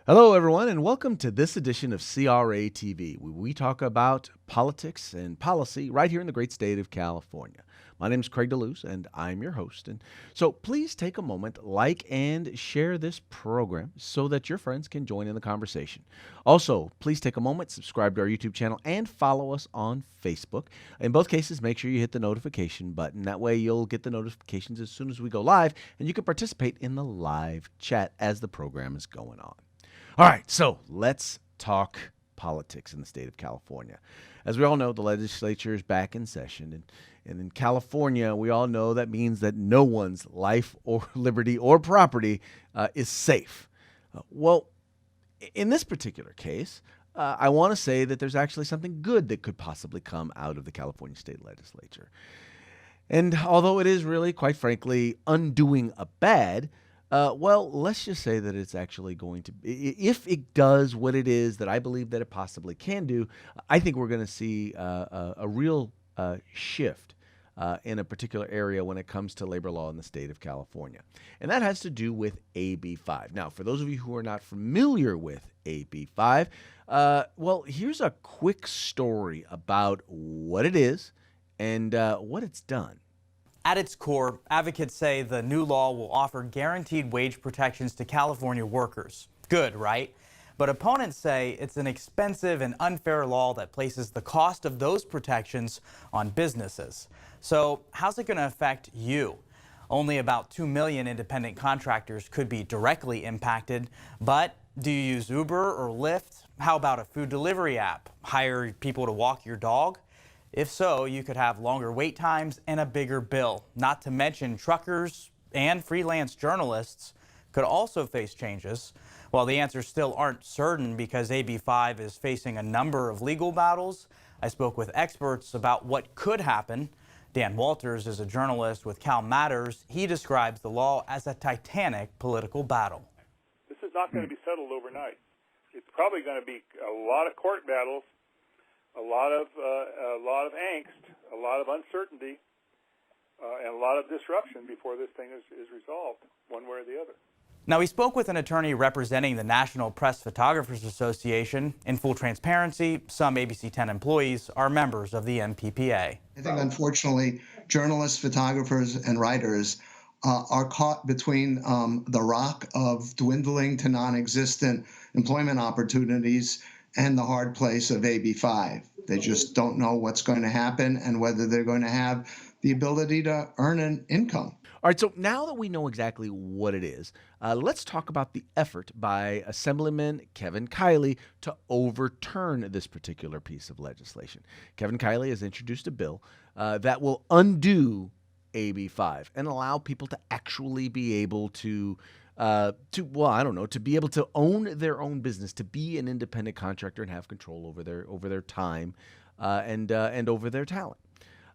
Hello, everyone, and welcome to this edition of CRATV, where we talk about politics and policy right here in the great state of California. My name is Craig DeLuz, and I'm your host. And so please take a moment, like and share this program so that your friends can join in the conversation. Also, please take a moment, subscribe to our YouTube channel, and follow us on Facebook. In both cases, make sure you hit the notification button. That way you'll get the notifications as soon as we go live, and you can participate in the live chat as the program is going on. All right, so let's talk politics in the state of California. As we all know, the legislature is back in session, and in California, we all know that means that no one's life or liberty or property is safe. Well, in this particular case, I want to say that there's actually something good that could possibly come out of the California state legislature. And although it is really, quite frankly, undoing a bad, well, let's just say that it's actually going to, if it does what it is that I believe that it possibly can do, I think we're going to see a real shift in a particular area when it comes to labor law in the state of California. And that has to do with AB 5. Now, for those of you who are not familiar with AB 5, well, here's a quick story about what it is and what it's done. At its core, advocates say the new law will offer guaranteed wage protections to California workers. Good, right? But opponents say it's an expensive and unfair law that places the cost of those protections on businesses. So how's it going to affect you? Only about 2 million independent contractors could be directly impacted. But do you use Uber or Lyft? How about a food delivery app? Hire people to walk your dog? If so, you could have longer wait times and a bigger bill. Not to mention truckers and freelance journalists could also face changes. While the answers still aren't certain because AB 5 is facing a number of legal battles, I spoke with experts about what could happen. Dan Walters is a journalist with Cal Matters. He describes the law as a titanic political battle. This is not going to be settled overnight. It's probably going to be a lot of court battles, a lot of angst, a lot of uncertainty, and a lot of disruption before this thing is resolved, one way or the other. Now, we spoke with an attorney representing the National Press Photographers Association. In full transparency, some ABC 10 employees are members of the NPPA. I think, unfortunately, journalists, photographers, and writers are caught between the rock of dwindling to non-existent employment opportunities and the hard place of AB 5. They just don't know what's going to happen and whether they're going to have the ability to earn an income. All right, so now that we know exactly what it is, let's talk about the effort by Assemblyman Kevin Kiley to overturn this particular piece of legislation. Kevin Kiley has introduced a bill that will undo AB 5 and allow people to actually be able to be able to own their own business, to be an independent contractor and have control over their time and over their talent.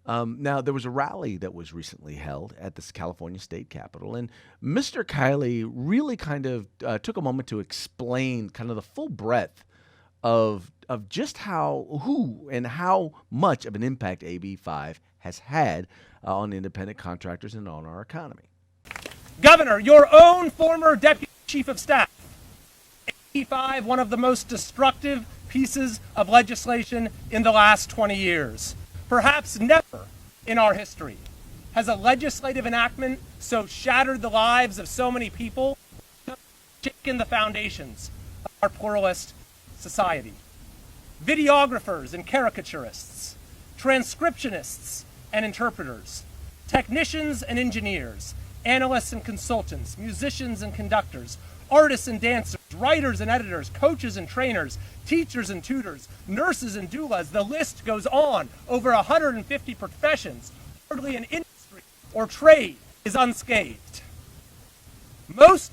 Now, there was a rally that was recently held at this California State Capitol, and Mr. Kiley really kind of took a moment to explain kind of the full breadth of just who and how much of an impact AB 5 has had on independent contractors and on our economy. Governor, your own former deputy chief of staff, AB 5, one of the most destructive pieces of legislation in the last 20 years. Perhaps never in our history has a legislative enactment so shattered the lives of so many people, shaken the foundations of our pluralist society. Videographers and caricaturists, transcriptionists and interpreters, technicians and engineers, analysts and consultants, musicians and conductors, artists and dancers, writers and editors, coaches and trainers, teachers and tutors, nurses and doulas. The list goes on. Over 150 professions. Hardly an industry or trade is unscathed. Most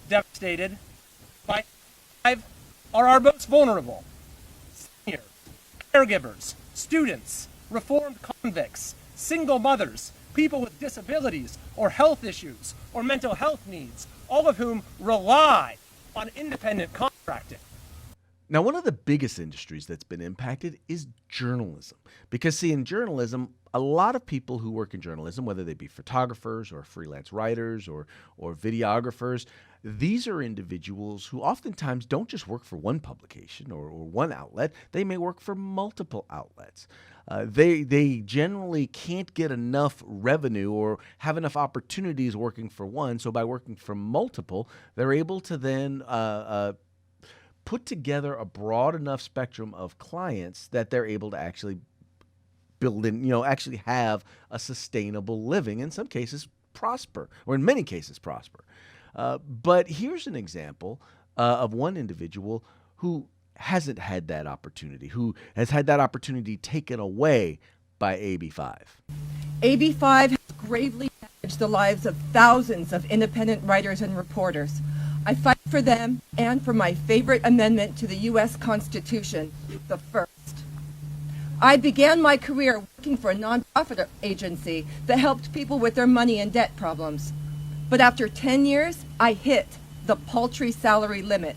devastated by 5 are our most vulnerable. Seniors, caregivers, students, reformed convicts, single mothers, people with disabilities or health issues or mental health needs, all of whom rely on independent contracting. Now, one of the biggest industries that's been impacted is journalism. Because, see, in journalism, a lot of people who work in journalism, whether they be photographers or freelance writers or videographers, these are individuals who oftentimes don't just work for one publication or one outlet. They may work for multiple outlets. They generally can't get enough revenue or have enough opportunities working for one. So by working for multiple, they're able to then put together a broad enough spectrum of clients that they're able to actually build in, actually have a sustainable living, in some cases prosper, or in many cases prosper. But here's an example of one individual who hasn't had that opportunity, who has had that opportunity taken away by AB5. AB5 has gravely damaged the lives of thousands of independent writers and reporters. I fight for them and for my favorite amendment to the U.S. Constitution, the first. I began my career working for a nonprofit agency that helped people with their money and debt problems. But after 10 years, I hit the paltry salary limit.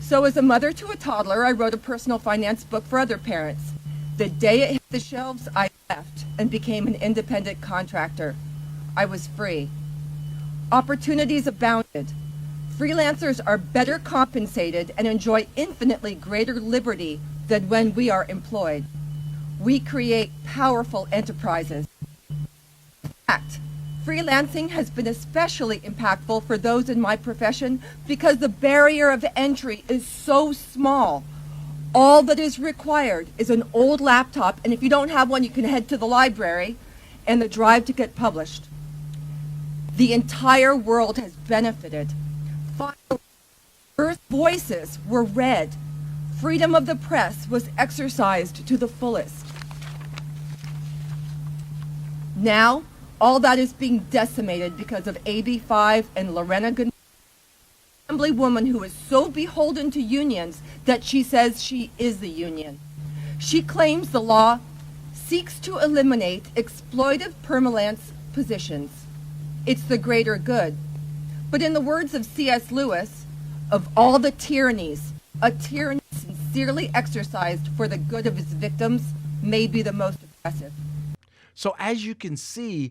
So as a mother to a toddler, I wrote a personal finance book for other parents. The day it hit the shelves, I left and became an independent contractor. I was free. Opportunities abounded. Freelancers are better compensated and enjoy infinitely greater liberty than when we are employed. We create powerful enterprises. In fact, freelancing has been especially impactful for those in my profession because the barrier of entry is so small. All that is required is an old laptop, and if you don't have one, you can head to the library, and the drive to get published. The entire world has benefited. Finally, Earth voices were read. Freedom of the press was exercised to the fullest. Now, all that is being decimated because of AB5 and Lorena Gonzalez, an assemblywoman who is so beholden to unions that she says she is the union. She claims the law seeks to eliminate exploitive permalance positions. It's the greater good. But in the words of C.S. Lewis, of all the tyrannies, a tyranny sincerely exercised for the good of its victims may be the most oppressive. So as you can see,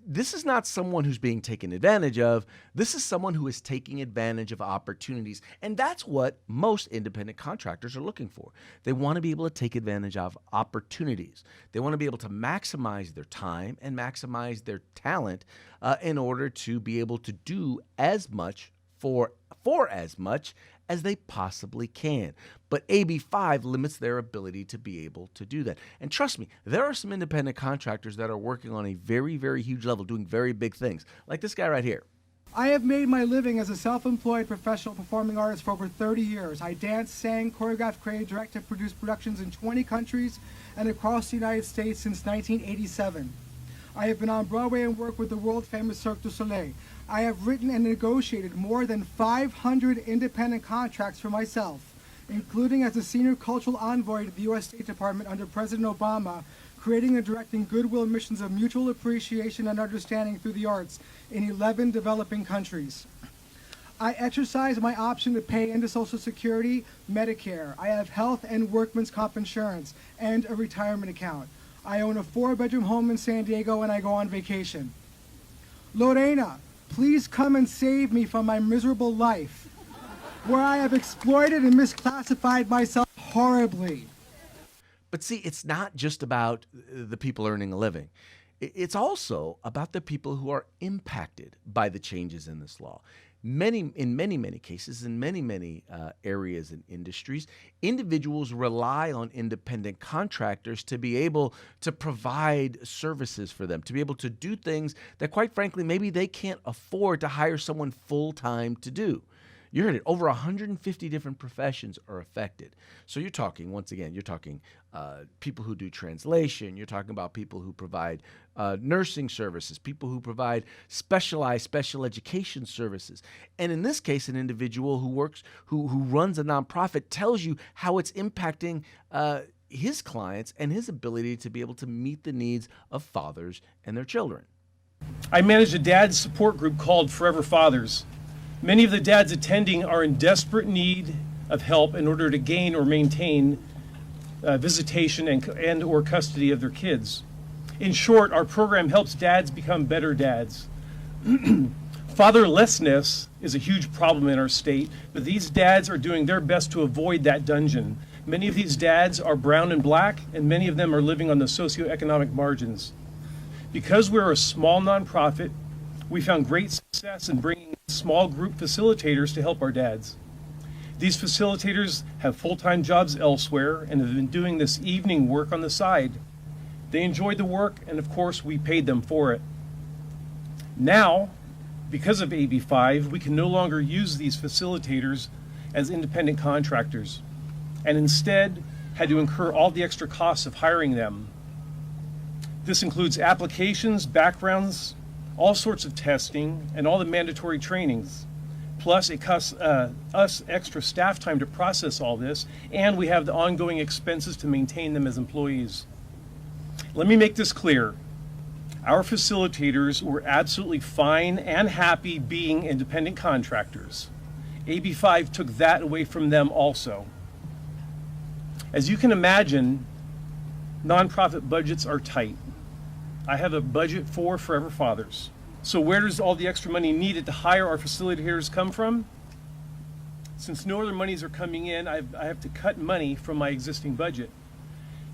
this is not someone who's being taken advantage of. This is someone who is taking advantage of opportunities. And that's what most independent contractors are looking for. They want to be able to take advantage of opportunities. They want to be able to maximize their time and maximize their talent in order to be able to do as much for as much as they possibly can. But AB5 limits their ability to be able to do that. And trust me, there are some independent contractors that are working on a very, very huge level, doing very big things, like this guy right here. I have made my living as a self-employed professional performing artist for over 30 years. I danced, sang, choreographed, created, directed, produced productions in 20 countries and across the United States since 1987. I have been on Broadway and worked with the world-famous Cirque du Soleil. I have written and negotiated more than 500 independent contracts for myself, including as a senior cultural envoy to the U.S. State Department under President Obama, creating and directing goodwill missions of mutual appreciation and understanding through the arts in 11 developing countries. I exercise my option to pay into Social Security, Medicare. I have health and workman's comp insurance and a retirement account. I own a 4-bedroom home in San Diego and I go on vacation. Lorena, please come and save me from my miserable life, where I have exploited and misclassified myself horribly. But see, it's not just about the people earning a living. It's also about the people who are impacted by the changes in this law. In many cases, in many areas and industries, individuals rely on independent contractors to be able to provide services for them, to be able to do things that, quite frankly, maybe they can't afford to hire someone full-time to do. You heard it. Over 150 different professions are affected. So you're talking, once again, you're talking people who do translation. You're talking about people who provide nursing services, people who provide specialized special education services. And in this case, an individual who runs a nonprofit tells you how it's impacting his clients and his ability to be able to meet the needs of fathers and their children. I manage a dad support group called Forever Fathers. Many of the dads attending are in desperate need of help in order to gain or maintain visitation and or custody of their kids. In short, our program helps dads become better dads. Fatherlessness is a huge problem in our state, but these dads are doing their best to avoid that dungeon. Many of these dads are brown and black, and many of them are living on the socioeconomic margins. Because we're a small nonprofit, we found great success in bringing small group facilitators to help our dads. These facilitators have full-time jobs elsewhere and have been doing this evening work on the side. They enjoyed the work, and of course, we paid them for it. Now, because of AB 5, we can no longer use these facilitators as independent contractors, and instead had to incur all the extra costs of hiring them. This includes applications, backgrounds, all sorts of testing, and all the mandatory trainings. Plus, it costs us extra staff time to process all this, and we have the ongoing expenses to maintain them as employees. Let me make this clear. Our facilitators were absolutely fine and happy being independent contractors. AB 5 took that away from them also. As you can imagine, nonprofit budgets are tight. I have a budget for Forever Fathers. So where does all the extra money needed to hire our facilitators come from? Since no other monies are coming in, I have to cut money from my existing budget.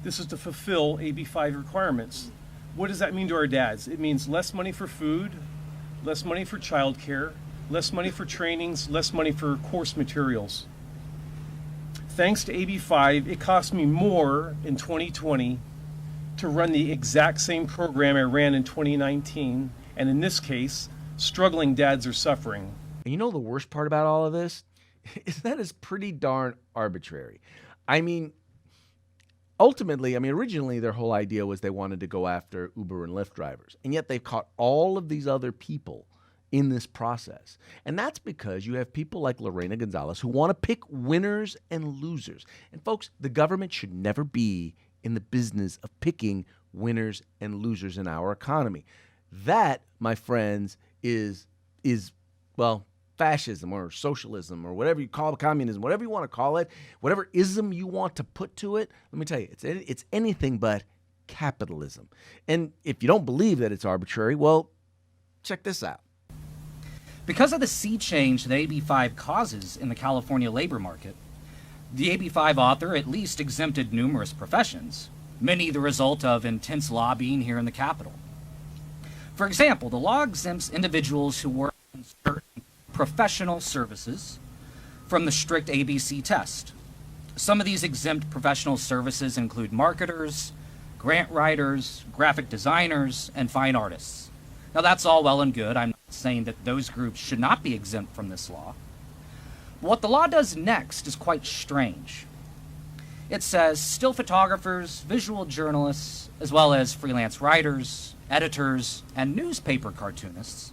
This is to fulfill AB 5 requirements. What does that mean to our dads? It means less money for food, less money for childcare, less money for trainings, less money for course materials. Thanks to AB 5, it cost me more in 2020 to run the exact same program I ran in 2019, and in this case, struggling dads are suffering. And you know the worst part about all of this? Is that it's pretty darn arbitrary. I mean, ultimately, originally their whole idea was they wanted to go after Uber and Lyft drivers, and yet they've caught all of these other people in this process. And that's because you have people like Lorena Gonzalez who want to pick winners and losers. And folks, the government should never be in the business of picking winners and losers in our economy. That, my friends, is well, fascism or socialism or whatever you call it, communism, whatever you want to call it, whatever ism you want to put to it. Let me tell you, it's anything but capitalism. And if you don't believe that it's arbitrary, well, check this out. Because of the sea change that AB 5 causes in the California labor market, the AB 5 author at least exempted numerous professions, many the result of intense lobbying here in the Capitol. For example, the law exempts individuals who work in certain professional services from the strict ABC test. Some of these exempt professional services include marketers, grant writers, graphic designers, and fine artists. Now that's all well and good. I'm not saying that those groups should not be exempt from this law. But what the law does next is quite strange. It says still photographers, visual journalists, as well as freelance writers, editors, and newspaper cartoonists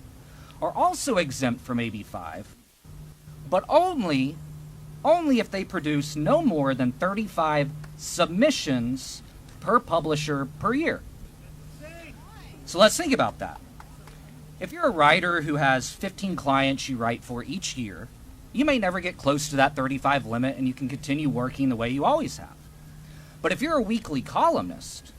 are also exempt from AB 5, but only if they produce no more than 35 submissions per publisher per year. So let's think about that. If you're a writer who has 15 clients you write for each year, you may never get close to that 35 limit and you can continue working the way you always have. But if you're a weekly columnist,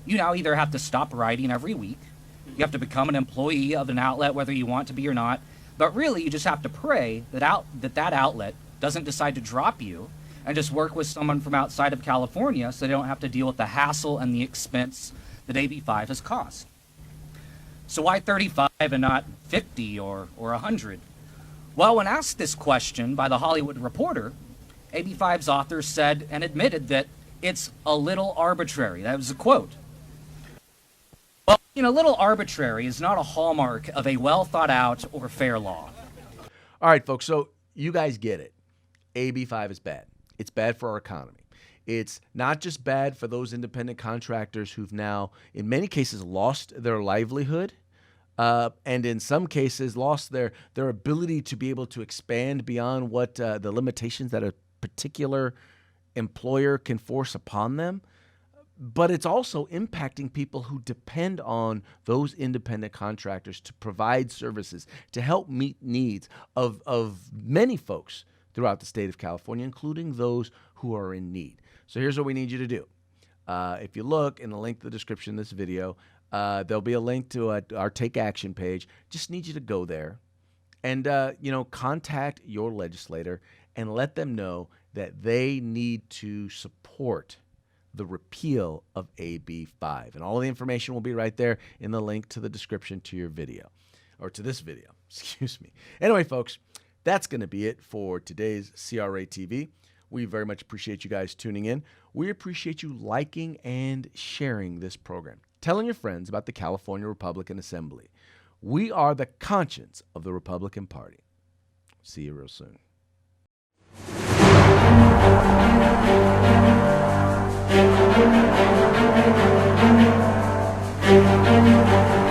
you now either have to stop writing every week, you have to become an employee of an outlet whether you want to be or not, but really you just have to pray that that outlet doesn't decide to drop you and just work with someone from outside of California so they don't have to deal with the hassle and the expense that AB 5 has cost. So why 35 and not 50 or 100? Well, when asked this question by The Hollywood Reporter, AB 5's author said and admitted that it's a little arbitrary. That was a quote. Well, a little arbitrary is not a hallmark of a well thought out or fair law. All right, folks, so you guys get it. AB 5 is bad. It's bad for our economy. It's not just bad for those independent contractors who've now, in many cases, lost their livelihood, and in some cases lost their ability to be able to expand beyond what the limitations that a particular employer can force upon them. But it's also impacting people who depend on those independent contractors to provide services, to help meet needs of many folks throughout the state of California, including those who are in need. So here's what we need you to do. If you look in the link to the description of this video, there'll be a link to our Take Action page. Just need you to go there and, contact your legislator and let them know that they need to support the repeal of AB 5. And all the information will be right there in the link to the description to your video, or to this video, excuse me. Anyway, folks, that's going to be it for today's CRATV. We very much appreciate you guys tuning in. We appreciate you liking and sharing this program, telling your friends about the California Republican Assembly. We are the conscience of the Republican Party. See you real soon. Thank you.